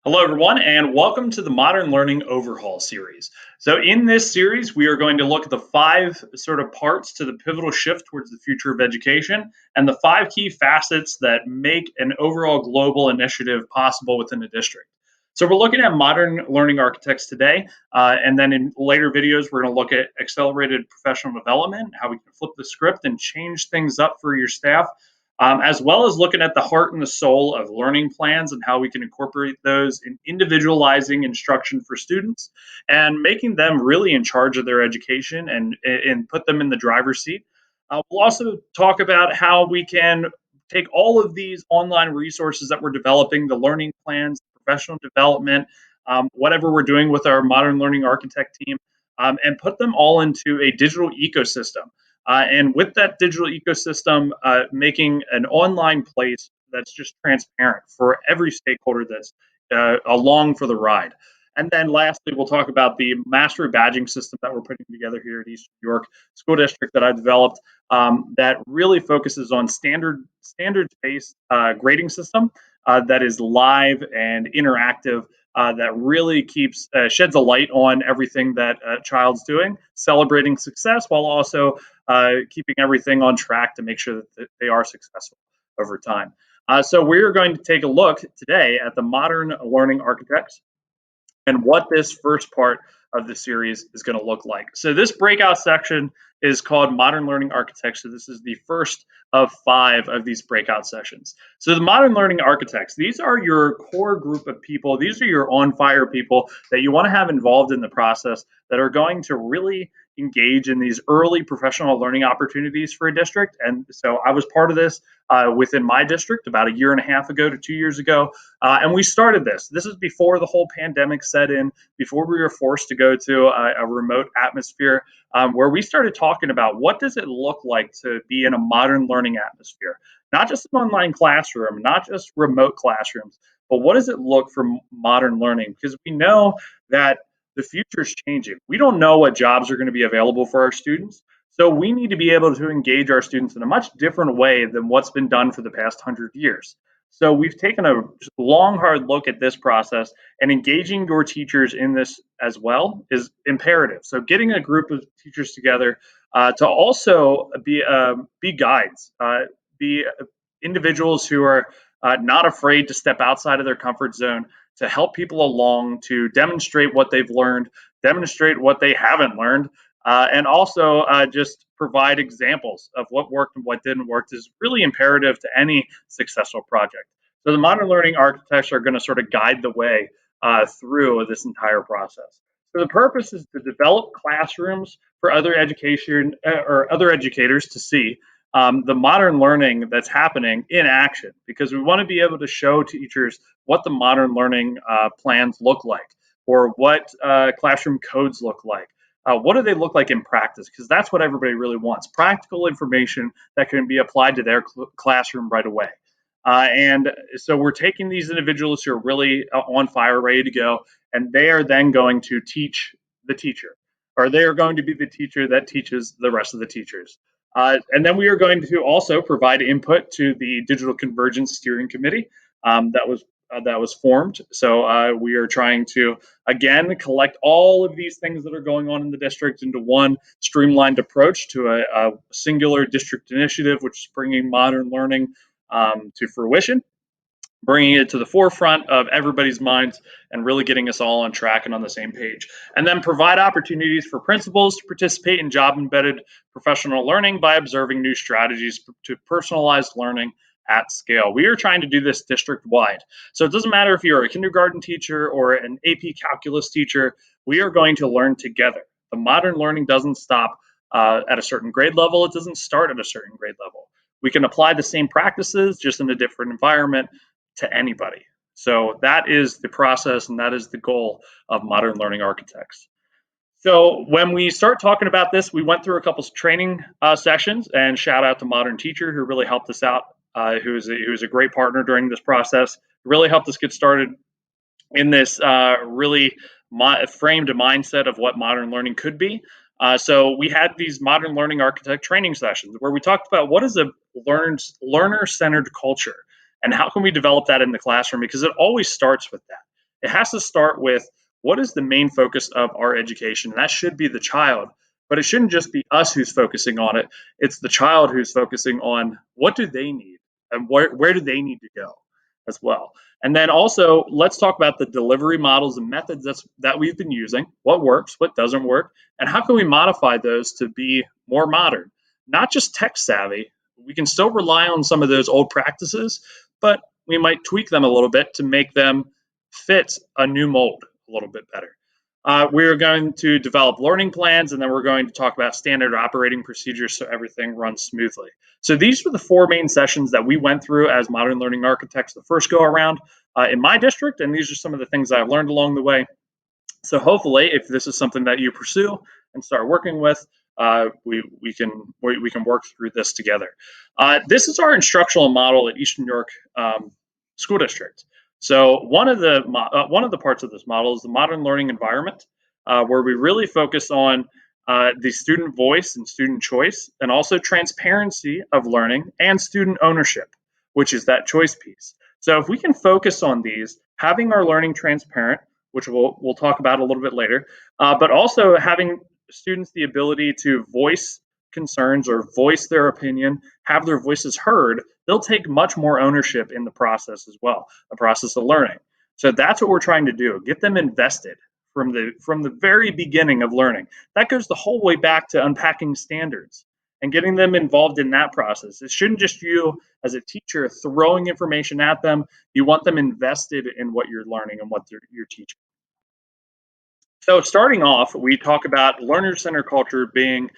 Hello, everyone, and welcome to the Modern Learning Overhaul Series. So, in this series, we are going to look at the five sort of parts to the pivotal shift towards the future of education and the five key facets that make an overall global initiative possible within a district. So, we're looking at modern learning architects today, and then in later videos, we're going to look at accelerated professional development, how we can flip the script and change things up for your staff as well as looking at the heart and the soul of learning plans and how we can incorporate those in individualizing instruction for students and making them really in charge of their education and put them in the driver's seat. We'll also talk about how we can take all of these online resources that we're developing, the learning plans, professional development, whatever we're doing with our modern learning architect team, and put them all into a digital ecosystem. And with that digital ecosystem, making an online place that's just transparent for every stakeholder that's along for the ride. And then lastly, we'll talk about the mastery badging system that we're putting together here at Eastern New York School District that I developed that really focuses on standards-based grading system that is live and interactive that really keeps sheds a light on everything that a child's doing, celebrating success while also keeping everything on track to make sure that they are successful over time. So we're going to take a look today at the modern learning architects and what this first part of the series is going to look like. So this breakout section is called Modern Learning Architecture. This is the first of 5 of these breakout sessions. So the Modern Learning Architects, these are your core group of people. These are your on-fire people that you want to have involved in the process that are going to really engage in these early professional learning opportunities for a district. And so I was part of this within my district about a year and a half ago to 2 years ago. And we started this. This is before the whole pandemic set in, before we were forced to go to a remote atmosphere, where we started talking about what does it look like to be in a modern learning atmosphere, not just an online classroom, not just remote classrooms, but what does it look for modern learning? Because we know that the future is changing. We don't know what jobs are going to be available for our students. So we need to be able to engage our students in a much different way than what's been done for the past 100 years. So we've taken a long, hard look at this process, and engaging your teachers in this as well is imperative. So getting a group of teachers together to also be guides, be individuals who are not afraid to step outside of their comfort zone, to help people along, to demonstrate what they've learned, demonstrate what they haven't learned, and also just provide examples of what worked and what didn't work is really imperative to any successful project. So the modern learning architects are going to sort of guide the way through this entire process. So the purpose is to develop classrooms for other education or other educators to see the modern learning that's happening in action, because we want to be able to show teachers what the modern learning plans look like, or what classroom codes look like. What do they look like in practice? Because that's what everybody really wants, practical information that can be applied to their classroom right away. And so we're taking these individuals who are really on fire, ready to go, and they are then going to teach the teacher, or they are going to be the teacher that teaches the rest of the teachers. And then we are going to also provide input to the Digital Convergence Steering Committee that was formed. So we are trying to again collect all of these things that are going on in the district into one streamlined approach to a singular district initiative, which is bringing modern learning to fruition, bringing it to the forefront of everybody's minds and really getting us all on track and on the same page. And then provide opportunities for principals to participate in job embedded professional learning by observing new strategies to personalized learning at scale. We are trying to do this district wide. So it doesn't matter if you're a kindergarten teacher or an AP calculus teacher, we are going to learn together. The modern learning doesn't stop at a certain grade level. It doesn't start at a certain grade level. We can apply the same practices just in a different environment to anybody. So that is the process, and that is the goal of modern learning architects. So when we start talking about this, we went through a couple of training sessions, and shout out to Modern Teacher who really helped us out, who's a great partner during this process, really helped us get started in this really framed mindset of what modern learning could be. So we had these modern learning architect training sessions where we talked about what is a learner-centered culture and how can we develop that in the classroom, because it always starts with that. It has to start with what is the main focus of our education? And that should be the child, but it shouldn't just be us who's focusing on it. It's the child who's focusing on what do they need and where do they need to go as well. And then also, let's talk about the delivery models and methods that we've been using, what works, what doesn't work, and how can we modify those to be more modern, not just tech savvy. We can still rely on some of those old practices, but we might tweak them a little bit to make them fit a new mold a little bit better. We're going to develop learning plans, and then we're going to talk about standard operating procedures so everything runs smoothly. So these were the four main sessions that we went through as modern learning architects the first go around in my district, and these are some of the things that I've learned along the way. So hopefully, if this is something that you pursue and start working with, we can work through this together. This is our instructional model at Eastern York School District. So one of the parts of this model is the modern learning environment, where we really focus on the student voice and student choice, and also transparency of learning and student ownership, which is that choice piece. So if we can focus on these, having our learning transparent, which we'll talk about a little bit later, but also having students the ability to voice concerns or voice their opinion, have their voices heard, they'll take much more ownership in the process as well, the process of learning. So that's what we're trying to do, get them invested from the very beginning of learning. That goes the whole way back to unpacking standards and getting them involved in that process. It shouldn't just you as a teacher throwing information at them. You want them invested in what you're learning and what you're teaching. So starting off, we talk about learner-centered culture being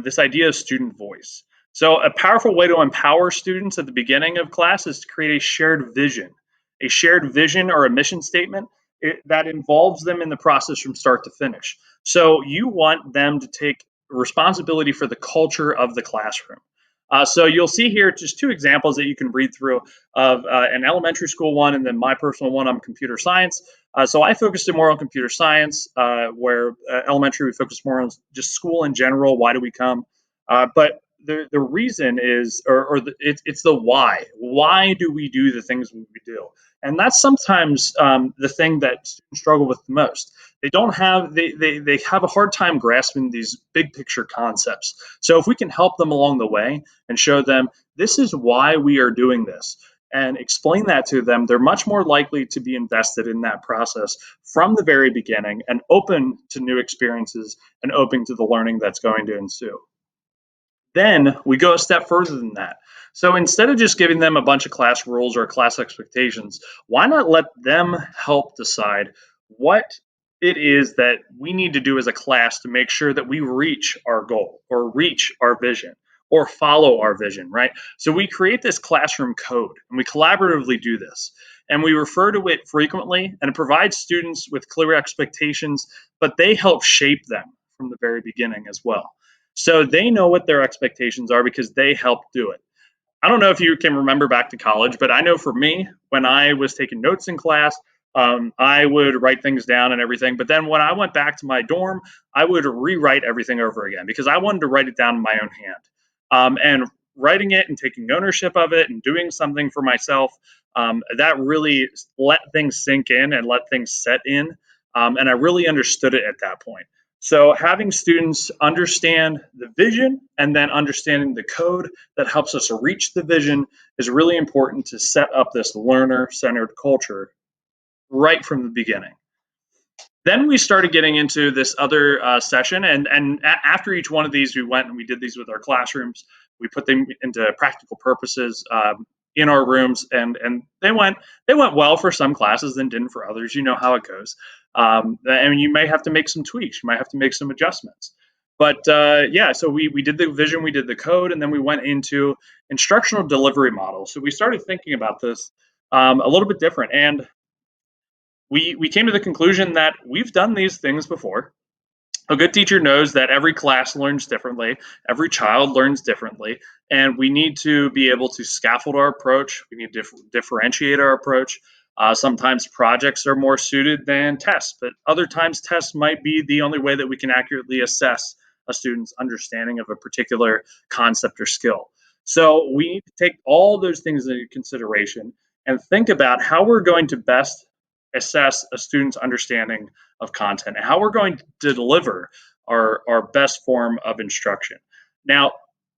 this idea of student voice. So a powerful way to empower students at the beginning of class is to create a shared vision or a mission statement that involves them in the process from start to finish. So you want them to take responsibility for the culture of the classroom. So you'll see here just two examples that you can read through of an elementary school one and then my personal one on computer science. So I focused more on computer science, where elementary we focus more on just school in general. Why do we come? But the reason is, it's the why. Why do we do the things we do? And that's sometimes the thing that students struggle with the most. They have a hard time grasping these big picture concepts. So if we can help them along the way and show them this is why we are doing this, and explain that to them, they're much more likely to be invested in that process from the very beginning and open to new experiences and open to the learning that's going to ensue. Then we go a step further than that. So instead of just giving them a bunch of class rules or class expectations, why not let them help decide what it is that we need to do as a class to make sure that we reach our goal or reach our vision or follow our vision, right? So we create this classroom code and we collaboratively do this. And we refer to it frequently, and it provides students with clear expectations, but they help shape them from the very beginning as well. So they know what their expectations are because they helped do it. I don't know if you can remember back to college, but I know for me, when I was taking notes in class, I would write things down and everything. But then when I went back to my dorm, I would rewrite everything over again because I wanted to write it down in my own hand. And writing it and taking ownership of it and doing something for myself, that really let things sink in and let things set in. And I really understood it at that point. So having students understand the vision and then understanding the code that helps us reach the vision is really important to set up this learner-centered culture right from the beginning. Then we started getting into this other session, and after each one of these, we went and we did these with our classrooms. We put them into practical purposes in our rooms, and they went well for some classes and didn't for others. You know how it goes. And you may have to make some tweaks. You might have to make some adjustments. But yeah, so we did the vision, we did the code, and then we went into instructional delivery models. So we started thinking about this a little bit different, and we came to the conclusion that we've done these things before. A good teacher knows that every class learns differently, every child learns differently, and we need to be able to scaffold our approach. We need to differentiate our approach. Sometimes projects are more suited than tests, but other times tests might be the only way that we can accurately assess a student's understanding of a particular concept or skill. So we need to take all those things into consideration and think about how we're going to best assess a student's understanding of content and how we're going to deliver our best form of instruction. Now,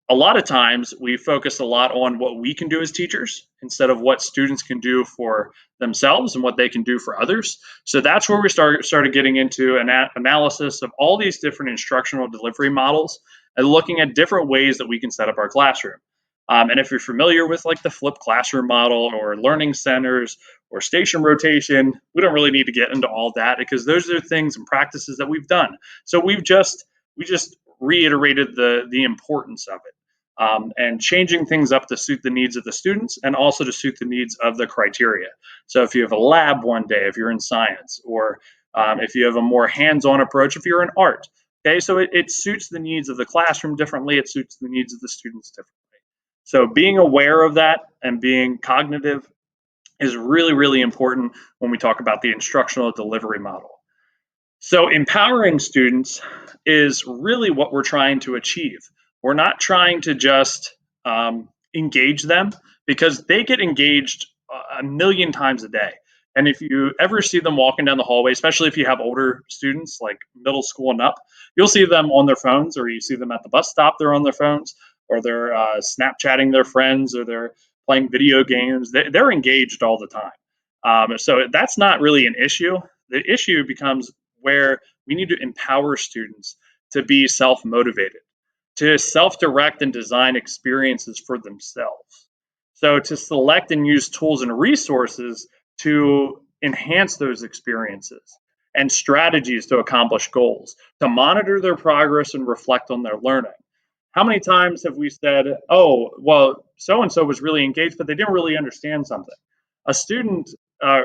a lot of times we focus a lot on what we can do as teachers instead of what students can do for themselves and what they can do for others. So that's where we started getting into an analysis of all these different instructional delivery models and looking at different ways that we can set up our classroom. And if you're familiar with like the flipped classroom model or learning centers or station rotation, we don't really need to get into all that because those are things and practices that we've done. So we just reiterated the importance of it. And changing things up to suit the needs of the students and also to suit the needs of the criteria. So if you have a lab one day, if you're in science, or if you have a more hands-on approach, if you're in art, okay, so it suits the needs of the classroom differently, it suits the needs of the students differently. So being aware of that and being cognitive is really, really important when we talk about the instructional delivery model. So, empowering students is really what we're trying to achieve. We're not trying to just engage them because they get engaged a million times a day. And if you ever see them walking down the hallway, especially if you have older students like middle school and up, you'll see them on their phones, or you see them at the bus stop, they're on their phones, or they're Snapchatting their friends, or they're playing video games. They're engaged all the time. So that's not really an issue. The issue becomes where we need to empower students to be self motivated, to self direct and design experiences for themselves. So, to select and use tools and resources to enhance those experiences and strategies to accomplish goals, to monitor their progress and reflect on their learning. How many times have we said, oh, well, so and so was really engaged, but they didn't really understand something? A student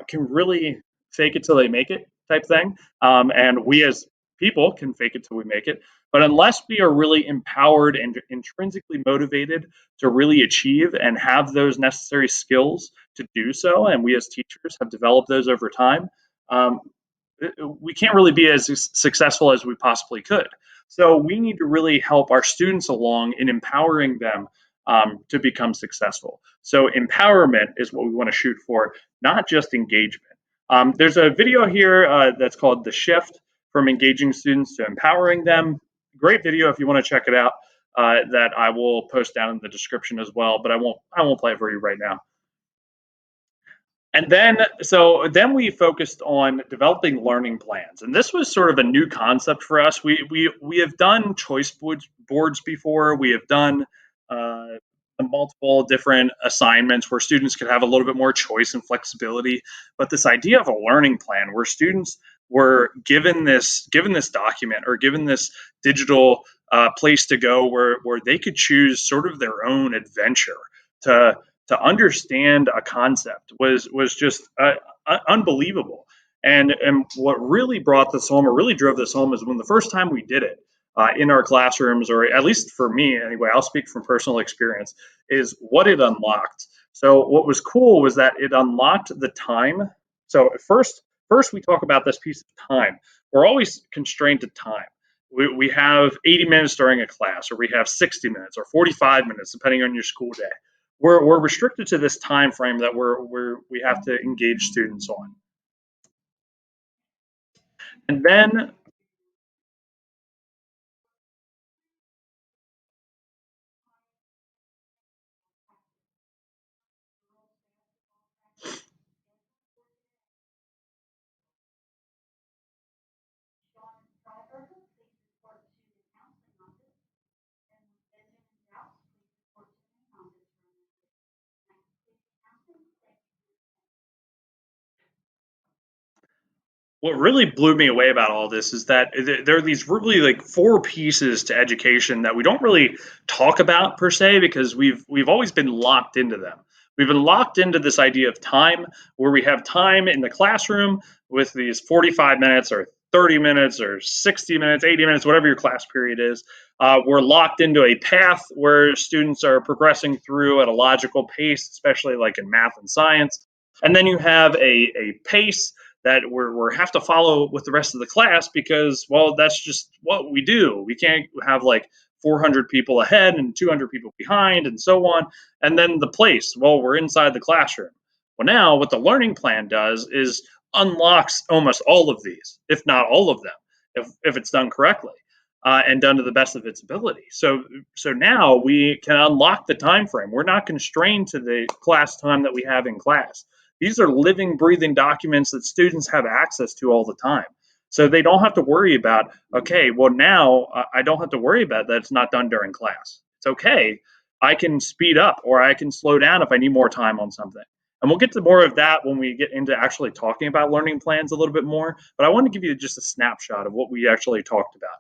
can really fake it till they make it type thing. And we as people can fake it till we make it. But unless we are really empowered and intrinsically motivated to really achieve and have those necessary skills to do so, and we as teachers have developed those over time, um, we can't really be as successful as we possibly could. So we need to really help our students along in empowering them to become successful. So empowerment is what we want to shoot for, not just engagement. There's a video here that's called The Shift from Engaging Students to Empowering Them. Great video if you want to check it out. That I will post down in the description as well, but I won't play it for you right now. And then we focused on developing learning plans, and this was sort of a new concept for us. We have done choice boards before. We have done uh, multiple different assignments where students could have a little bit more choice and flexibility. But this idea of a learning plan, where students were given this document or given this digital place to go, where they could choose sort of their own adventure to understand a concept was just unbelievable. And what really brought this home, or really drove this home, is when the first time we did it in our classrooms, or at least for me anyway, I'll speak from personal experience, is what it unlocked. So what was cool was that it unlocked the time. So first we talk about this piece of time. We're always constrained to time. We have 80 minutes during a class, or we have 60 minutes, or 45 minutes, depending on your school day. We're restricted to this time frame that we have to engage students on. And then what really blew me away about all this is that there are these really like four pieces to education that we don't really talk about per se, because we've always been locked into them. We've been locked into this idea of time, where we have time in the classroom with these 45 minutes or 30 minutes or 60 minutes, 80 minutes, whatever your class period is. We're locked into a path where students are progressing through at a logical pace, especially like in math and science. And then you have a pace that we have to follow with the rest of the class, because, well, that's just what we do. We can't have like 400 people ahead and 200 people behind and so on. And then the place, well, we're inside the classroom. Well, now what the learning plan does is unlocks almost all of these, if not all of them, if it's done correctly and done to the best of its ability. So now we can unlock the time frame. We're not constrained to the class time that we have in class. These are living, breathing documents that students have access to all the time. So they don't have to worry about, okay, well, now I don't have to worry about that it's not done during class. It's okay. I can speed up or I can slow down if I need more time on something. And we'll get to more of that when we get into actually talking about learning plans a little bit more. But I want to give you just a snapshot of what we actually talked about.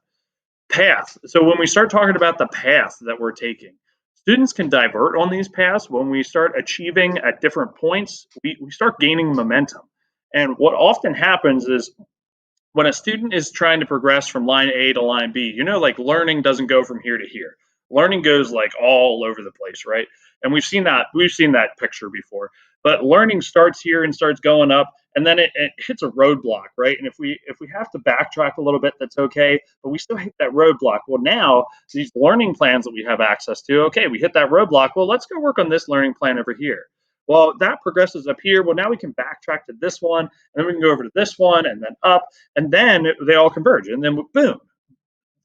Path. So when we start talking about the path that we're taking, students can divert on these paths. When we start achieving at different points, we start gaining momentum. And what often happens is when a student is trying to progress from line A to line B, like learning doesn't go from here to here. Learning goes like all over the place, right? And we've seen that picture before. But learning starts here and starts going up, and then it hits a roadblock, right? And if we have to backtrack a little bit, that's okay. But we still hit that roadblock. Well, now these learning plans that we have access to, okay, we hit that roadblock. Well, let's go work on this learning plan over here. Well, that progresses up here. Well, now we can backtrack to this one, and then we can go over to this one, and then up, and then they all converge, and then boom,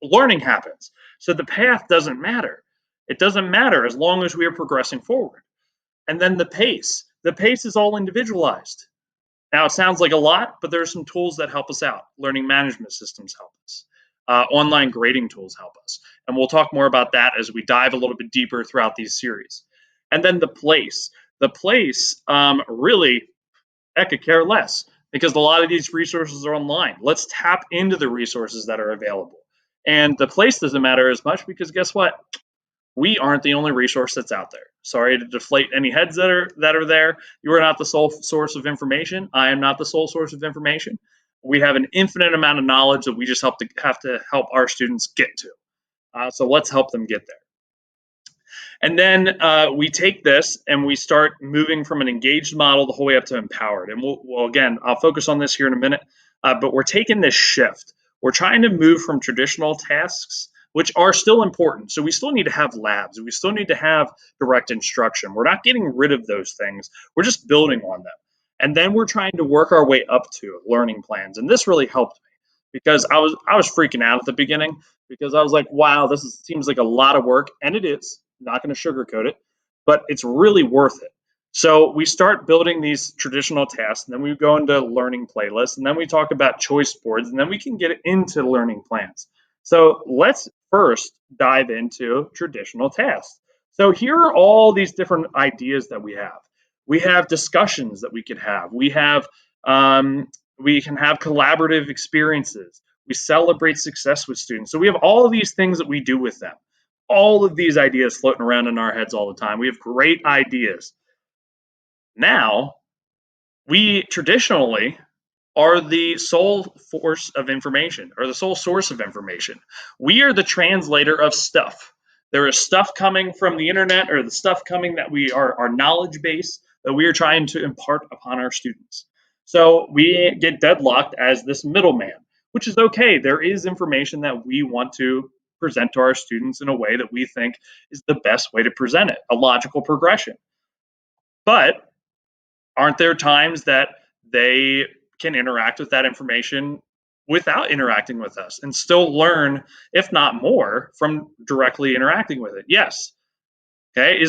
learning happens. So the path doesn't matter. It doesn't matter as long as we are progressing forward. And then the pace is all individualized. Now it sounds like a lot, but there are some tools that help us out. Learning management systems help us. Online grading tools help us. And we'll talk more about that as we dive a little bit deeper throughout these series. And then the place. The place really, I could care less because a lot of these resources are online. Let's tap into the resources that are available. And the place doesn't matter as much because guess what? We aren't the only resource that's out there. Sorry to deflate any heads that are there. You are not the sole source of information. I am not the sole source of information. We have an infinite amount of knowledge that we just have to help our students get to. So let's help them get there. And then we take this and we start moving from an engaged model the whole way up to empowered. And we'll again, I'll focus on this here in a minute, but we're taking this shift. We're trying to move from traditional tasks, which are still important. So we still need to have labs. We still need to have direct instruction. We're not getting rid of those things. We're just building on them. And then we're trying to work our way up to learning plans. And this really helped me because I was freaking out at the beginning because I was like, wow, seems like a lot of work. And it is. Not going to sugarcoat it, but it's really worth it. So we start building these traditional tasks, and then we go into learning playlists, and then we talk about choice boards, and then we can get into learning plans. So let's first dive into traditional tasks. So here are all these different ideas that we have. We have discussions that we could have. We can have collaborative experiences. We celebrate success with students. So we have all of these things that we do with them, all of these ideas floating around in our heads all the time. We have great ideas. Now, we traditionally are the sole force of information or the sole source of information. We are the translator of stuff. There is stuff coming from the internet or the stuff coming that we are our knowledge base that we are trying to impart upon our students. So we get deadlocked as this middleman, which is okay. There is information that we want to present to our students in a way that we think is the best way to present it, a logical progression. But aren't there times that they can interact with that information without interacting with us and still learn, if not more, from directly interacting with it? Yes. Okay.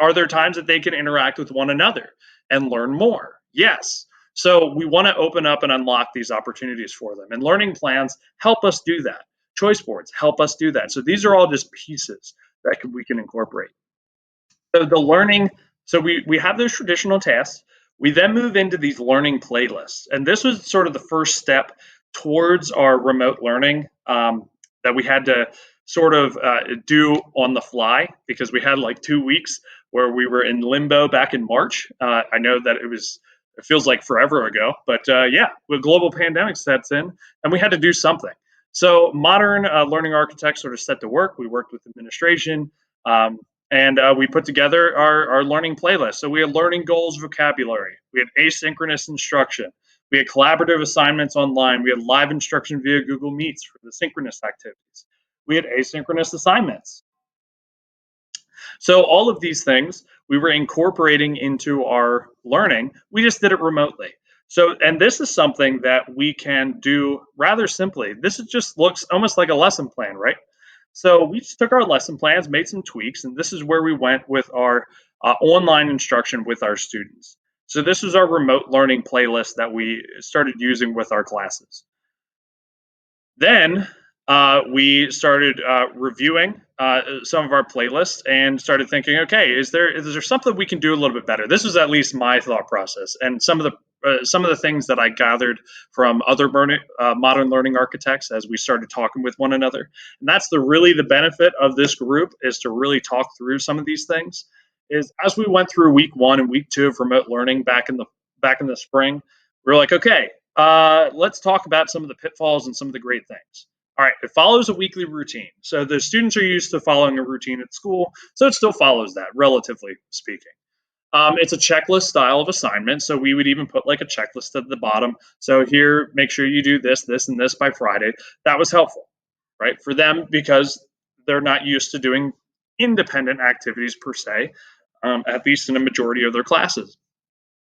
Are there times that they can interact with one another and learn more? Yes. So we want to open up and unlock these opportunities for them. And learning plans help us do that. Choice boards help us do that. So these are all just pieces that we can incorporate. So the learning, so we have those traditional tasks. We then move into these learning playlists. And this was sort of the first step towards our remote learning that we had to sort of do on the fly because we had like 2 weeks where we were in limbo back in March. I know that it feels like forever ago, but yeah, the global pandemic sets in and we had to do something. So modern learning architects sort of set to work. We worked with administration. And we put together our learning playlist. So we had learning goals, vocabulary. We had asynchronous instruction. We had collaborative assignments online. We had live instruction via Google Meets for the synchronous activities. We had asynchronous assignments. So all of these things we were incorporating into our learning. We just did it remotely. And this is something that we can do rather simply. This is just looks almost like a lesson plan, right? So we just took our lesson plans, made some tweaks, and this is where we went with our online instruction with our students. So this is our remote learning playlist that we started using with our classes. Then we started reviewing some of our playlists and started thinking, okay, is there something we can do a little bit better? This was at least my thought process, and some of the things that I gathered from other modern learning architects as we started talking with one another. And that's really the benefit of this group, is to really talk through some of these things. Is as we went through week 1 and week 2 of remote learning back in the spring, we were like, okay, let's talk about some of the pitfalls and some of the great things. All right, it follows a weekly routine. So the students are used to following a routine at school, so it still follows that, relatively speaking. It's a checklist style of assignment, so we would even put like a checklist at the bottom. So here, make sure you do this, this, and this by Friday. That was helpful, right, for them, because they're not used to doing independent activities per se, at least in a majority of their classes.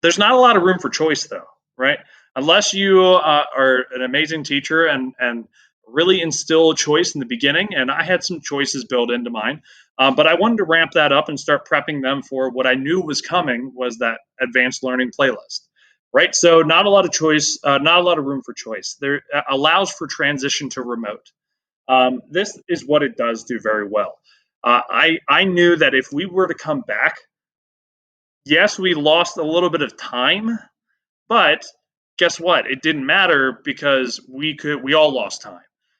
There's not a lot of room for choice, though, right? Unless you are an amazing teacher and really instill choice in the beginning. And I had some choices built into mine, but I wanted to ramp that up and start prepping them for what I knew was coming, was that advanced learning playlist. Right, so not a lot of choice, not a lot of room for choice. There allows for transition to remote. This is what it does do very well. I knew that if we were to come back, yes, we lost a little bit of time, but guess what? It didn't matter, because we all lost time.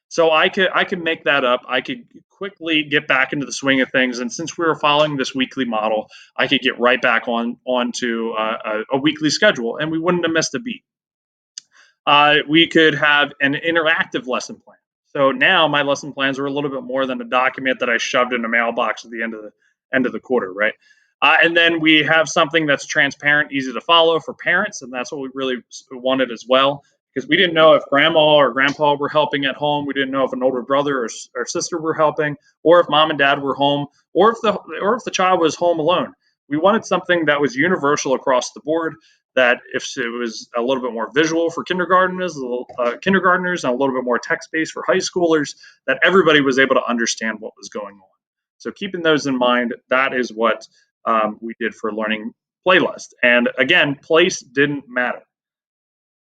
So I could make that up. I could quickly get back into the swing of things, and since we were following this weekly model, I could get right back onto a weekly schedule, and we wouldn't have missed a beat. We could have an interactive lesson plan. So now my lesson plans are a little bit more than a document that I shoved in a mailbox at the end of the quarter, right? And then we have something that's transparent, easy to follow for parents, and that's what we really wanted as well, because we didn't know if grandma or grandpa were helping at home. We didn't know if an older brother or sister were helping, or if mom and dad were home, or if the child was home alone. We wanted something that was universal across the board, that if it was a little bit more visual for kindergartners and a little bit more text-based for high schoolers, that everybody was able to understand what was going on. So keeping those in mind, that is what we did for learning playlist. And again, place didn't matter,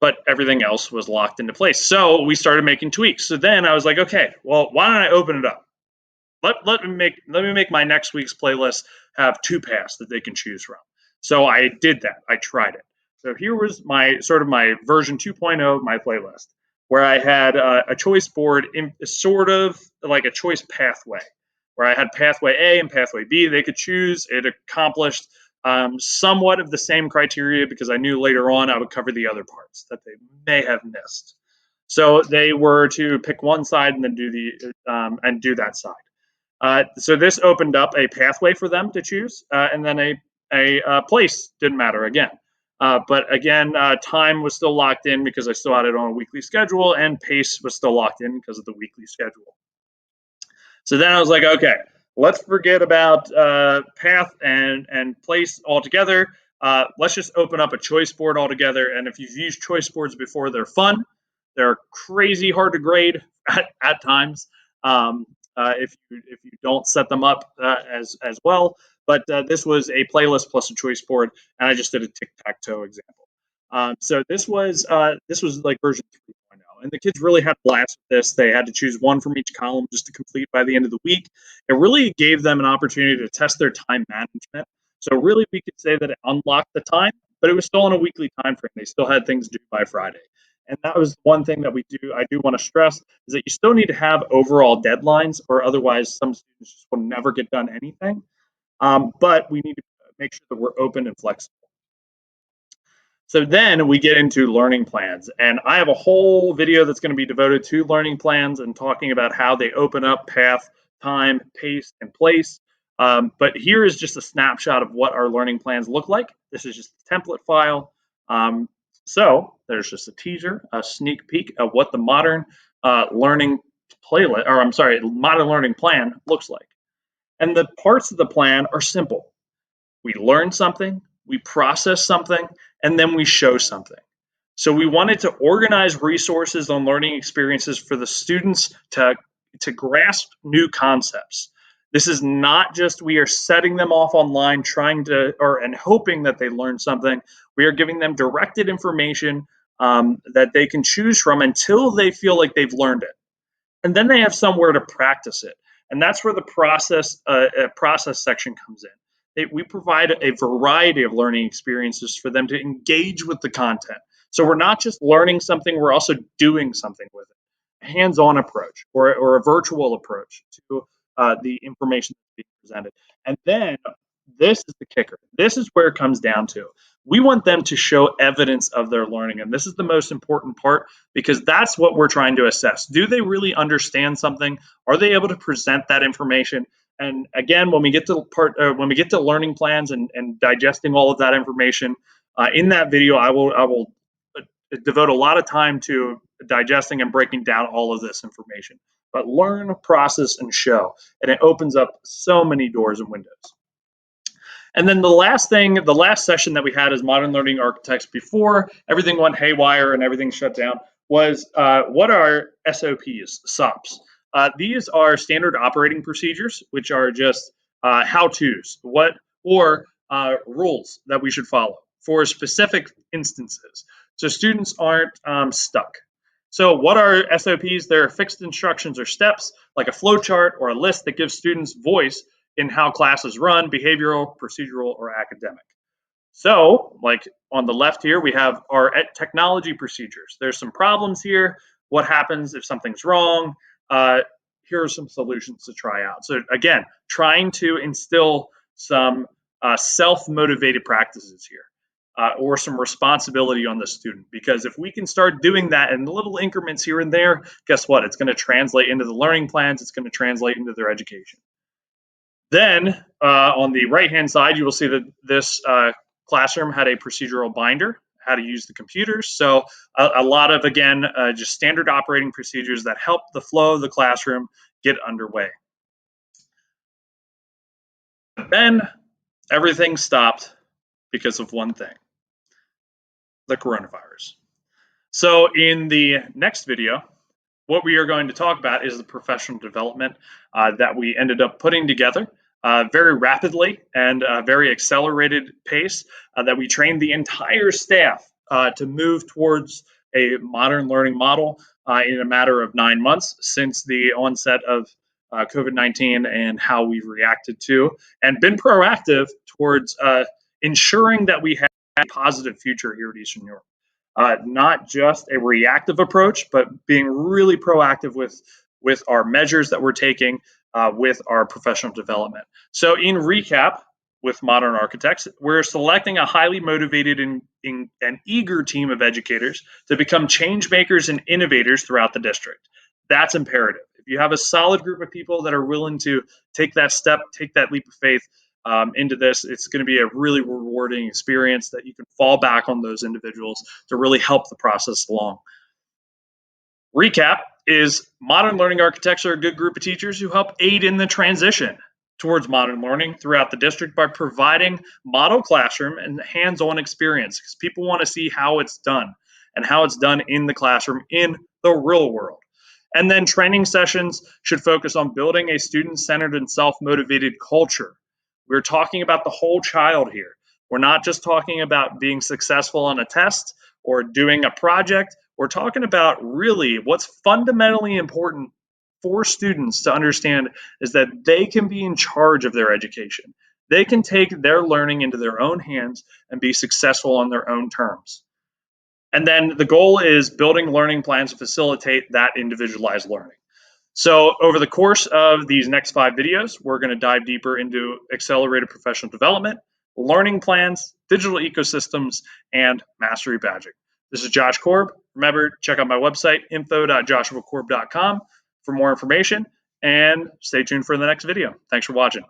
but everything else was locked into place. So we started making tweaks. So then I was like, okay, well, why don't I open it up? Let me make my next week's playlist have 2 paths that they can choose from. So I did that. I tried it. So here was my version 2.0 of my playlist, where I had a choice board, in sort of like a choice pathway, where I had pathway A and pathway B. They could choose. It accomplished somewhat of the same criteria, because I knew later on I would cover the other parts that they may have missed. So they were to pick one side and then do that side. So this opened up a pathway for them to choose, and then a place didn't matter again. But again, time was still locked in because I still had it on a weekly schedule, and pace was still locked in because of the weekly schedule. So then I was like, okay, let's forget about path and place altogether. Let's just open up a choice board altogether. And if you've used choice boards before, they're fun. They're crazy hard to grade at times, if you don't set them up as well. But this was a playlist plus a choice board, and I just did a tic tac toe example. So this was like version 3.0, and the kids really had a blast with this. They had to choose one from each column just to complete by the end of the week. It really gave them an opportunity to test their time management. So really, we could say that it unlocked the time, but it was still on a weekly time frame. They still had things due by Friday. And that was one thing that I do want to stress, is that you still need to have overall deadlines, or otherwise some students just will never get done anything. But we need to make sure that we're open and flexible. So then we get into learning plans, and I have a whole video that's going to be devoted to learning plans and talking about how they open up path, time, pace, and place. But here is just a snapshot of what our learning plans look like. This is just a template file. So there's just a teaser, a sneak peek of what the modern learning modern learning plan looks like. And the parts of the plan are simple. We learn something, we process something, and then we show something. So we wanted to organize resources on learning experiences for the students to grasp new concepts. This is not just we are setting them off online trying to or and hoping that they learn something. We are giving them directed information that they can choose from until they feel like they've learned it, and then they have somewhere to practice it. And that's where the process section comes in. We provide a variety of learning experiences for them to engage with the content. So we're not just learning something, we're also doing something with it. A hands-on approach or a virtual approach to the information that's being presented. And then this is the kicker. This is where it comes down to. We want them to show evidence of their learning. And this is the most important part because that's what we're trying to assess. Do they really understand something? Are they able to present that information? And again, when we get to when we get to learning plans and digesting all of that information, in that video, I will devote a lot of time to digesting and breaking down all of this information. But learn, process, and show, and it opens up so many doors and windows. And then the last session that we had as Modern Learning Architects before everything went haywire and everything shut down was what are SOPs, SOPs? These are standard operating procedures, which are just how-tos, rules that we should follow for specific instances, so students aren't stuck. So what are SOPs? They're fixed instructions or steps, like a flow chart or a list that gives students voice in how classes run, behavioral, procedural, or academic. So, like on the left here, we have our technology procedures. There's some problems here. What happens if something's wrong? Uh, Here are some solutions to try out. So, again, trying to instill some self-motivated practices here. Or some responsibility on the student, because if we can start doing that in little increments here and there, guess what? It's going to translate into the learning plans. It's going to translate into their education. Then on the right-hand side, you will see that this classroom had a procedural binder, how to use the computers. So a lot of, again, just standard operating procedures that help the flow of the classroom get underway. But then everything stopped because of one thing, the coronavirus. So in the next video, what we are going to talk about is the professional development that we ended up putting together very rapidly and very accelerated pace, that we trained the entire staff to move towards a modern learning model in a matter of 9 months since the onset of COVID-19, and how we've reacted to and been proactive towards ensuring that we have a positive future here at Eastern Europe. Not just a reactive approach, but being really proactive with our measures that we're taking with our professional development. So, in recap, with Modern Architects, we're selecting a highly motivated and eager team of educators to become change makers and innovators throughout the district. That's imperative. If you have a solid group of people that are willing to take that step, take that leap of faith, into this, it's going to be a really rewarding experience that you can fall back on those individuals to really help the process along. Recap is Modern Learning Architects are a good group of teachers who help aid in the transition towards modern learning throughout the district by providing model classroom and hands-on experience, because people want to see how it's done and how it's done in the classroom in the real world. And then training sessions should focus on building a student-centered and self-motivated culture. We're talking about the whole child here. We're not just talking about being successful on a test or doing a project. We're talking about really what's fundamentally important for students to understand is that they can be in charge of their education. They can take their learning into their own hands and be successful on their own terms. And then the goal is building learning plans to facilitate that individualized learning. So over the course of these next 5 videos, we're going to dive deeper into accelerated professional development, learning plans, digital ecosystems, and mastery badging. This is Josh Korb. Remember, check out my website, info.joshuakorb.com for more information, and stay tuned for the next video. Thanks for watching.